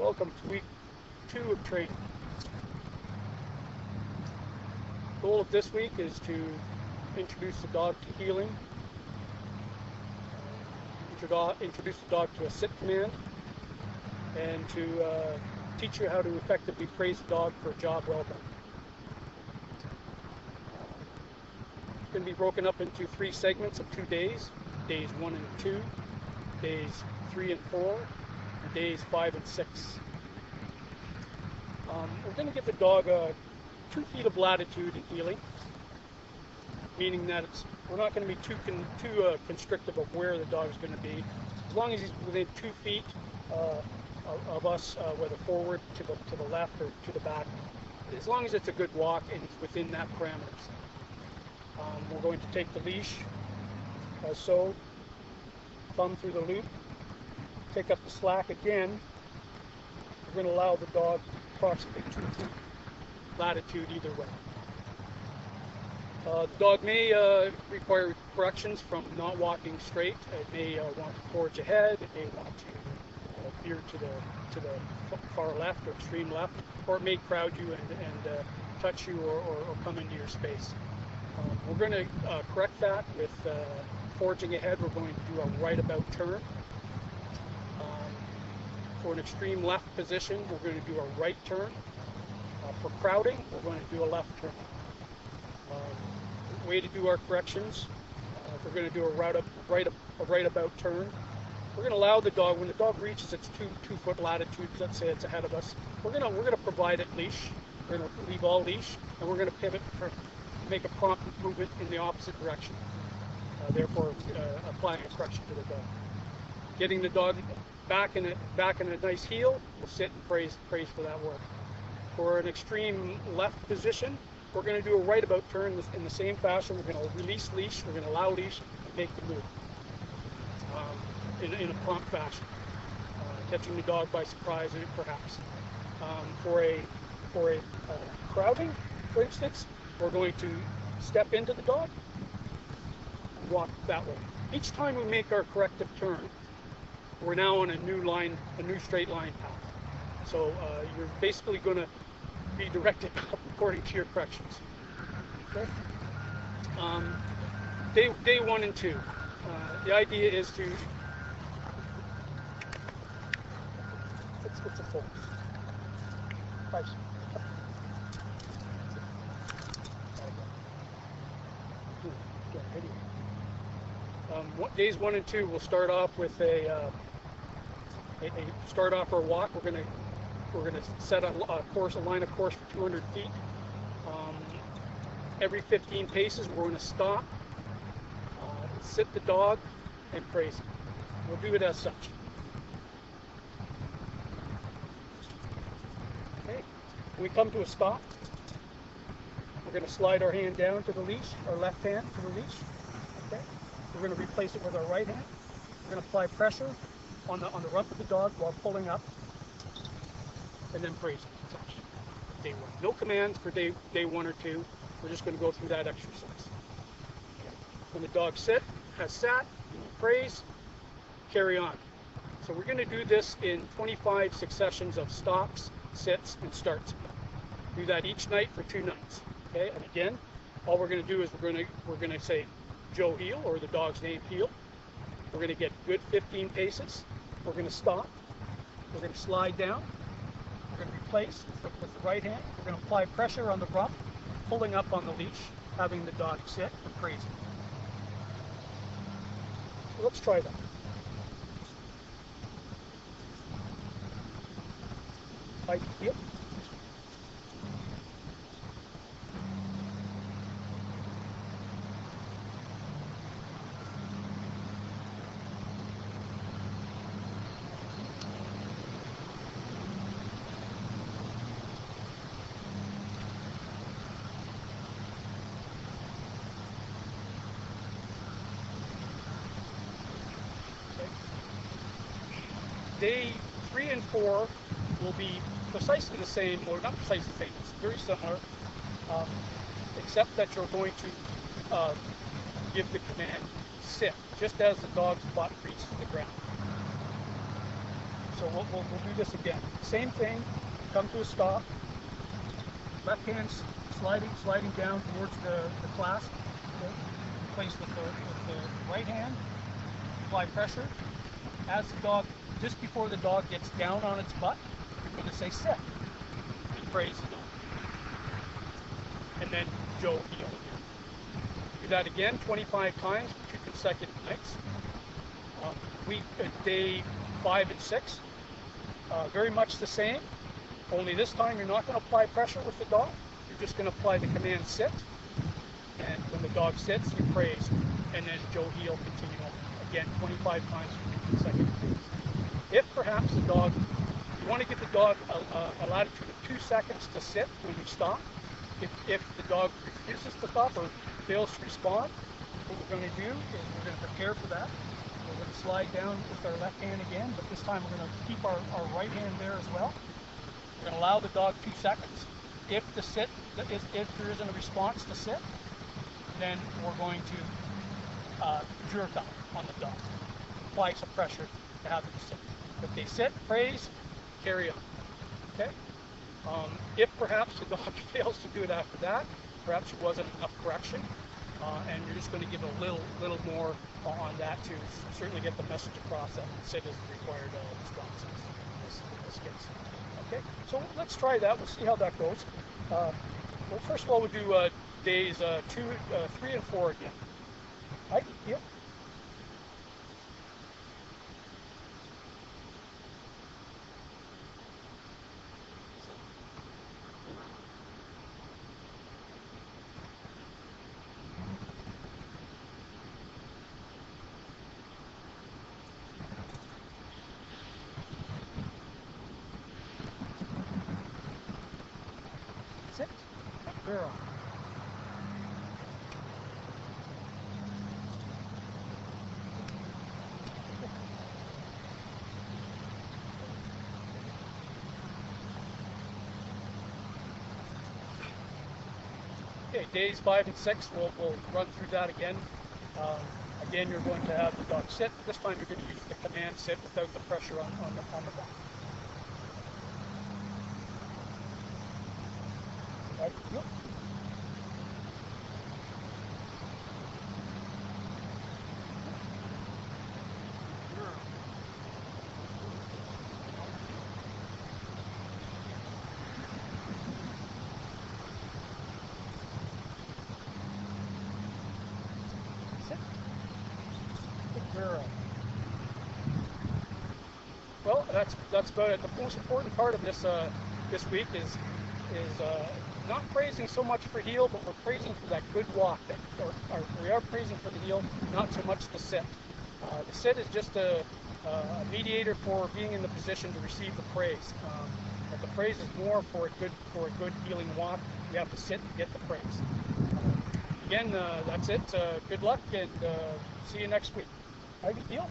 Welcome to week 2 of training. The goal of this week is to introduce the dog to heeling, introduce the dog to a sit command, and to teach you how to effectively praise the dog for a job well done. It's going to be broken up into 3 segments of 2 days, days 1 and 2, days 3 and 4, and days 5 and 6. We're going to give the dog 2 feet of latitude in heeling, meaning that we're not going to be too constrictive of where the dog is going to be. As long as he's within 2 feet of us, whether forward, to the left, or to the back, as long as it's a good walk and it's within that parameters. We're going to take the leash, as so, thumb through the loop, take up the slack again. We're going to allow the dog approximately 2 feet latitude either way. The dog may require corrections from not walking straight. It may want to forge ahead. It may want to veer to the far left or extreme left, or it may crowd you and touch you or come into your space. We're going to correct that with forging ahead. We're going to do a right about turn. For an extreme left position, we're going to do a right turn. For crowding, we're going to do a left turn. Way to do our corrections, if we're going to do a right about turn, we're going to allow the dog, when the dog reaches its 2 foot latitude, let's say it's ahead of us, we're going to provide it leash. We're going to leave all leash, and we're going to pivot make a prompt movement in the opposite direction. Therefore, applying a correction to the dog. Getting the dog back in a nice heel, we'll sit and praise for that work. For an extreme left position, we're going to do a right about turn in the same fashion. We're going to release leash, we're going to allow leash, and make the move in a prompt fashion, catching the dog by surprise, perhaps. For a crowding, for instance, we're going to step into the dog and walk that way. Each time we make our corrective turn, we're now on a new straight line path. So you're basically going to be directed according to your corrections. Okay. Day 1 and 2. The idea is to what's a full? 5. Days 1 and 2, we'll start off with start off our walk. We're going to set a line of course for 200 feet. Every 15 paces, we're going to stop, sit the dog, and praise him. We'll do it as such. Okay. When we come to a stop, we're going to slide our hand down to the leash, our left hand to the leash. Okay. We're going to replace it with our right hand. We're going to apply pressure on the rump of the dog while pulling up, and then praise him. Such. Day 1. No commands for day 1 or 2. We're just going to go through that exercise. Okay. When the dog has sat, praise, carry on. So we're going to do this in 25 successions of stops, sits, and starts. Do that each night for 2 nights. Okay. And again, all we're going to do is we're going to say Joe heel, or the dog's name heel. We're going to get good 15 paces. We're going to stop. We're going to slide down. We're going to replace with the right hand. We're going to apply pressure on the rump, pulling up on the leash, having the dog sit and praise him. So let's try that. Tight heel. Day 3 and 4 will be precisely the same, or not precisely the same, it's very similar, except that you're going to give the command sit, just as the dog's butt reaches the ground. So we'll do this again. Same thing, come to a stop, left hand sliding down towards the clasp, okay? Place with the right hand, apply pressure. As the dog, just before the dog gets down on its butt, you're going to say sit, and praise the dog. And then Joe heel. Do that again 25 times for 2 consecutive nights. Day 5 and 6, very much the same, only this time you're not going to apply pressure with the dog. You're just going to apply the command sit, and when the dog sits, you praise, and then Joe heel, continue on. Again, 25 times for 2 consecutive days. If perhaps the dog, you want to give the dog a latitude of 2 seconds to sit when you stop. If the dog refuses to stop or fails to respond, what we're going to do is we're going to prepare for that. We're going to slide down with our left hand again, but this time we're going to keep our right hand there as well. We're going to allow the dog 2 seconds. If there isn't a response to sit, then we're going to jerk up on the dog. Apply some pressure to have them sit. If they sit, praise, carry on. Okay? If perhaps the dog fails to do it after that, perhaps it wasn't enough correction, and you're just going to give a little more on that to certainly get the message across that sit is the required response in this case. Okay, so let's try that. We'll see how that goes. Well, first of all, we'll do days 2, 3, and 4 again. Right? Yep. Sit. Good girl. Okay, days 5 and 6, we'll run through that again. Again, you're going to have the dog sit. This time you're going to use the command sit without the pressure on the back. Right. Yep. Sit. Good girl. Well, that's about it. The most important part of this this week is not praising so much for heel, but we're praising for that good walk. We are praising for the heel, not so much the sit. The sit is just a mediator for being in the position to receive the praise. But the praise is more for a good healing walk. You have to sit and get the praise. Again, that's it. Good luck, and see you next week. How do you feel?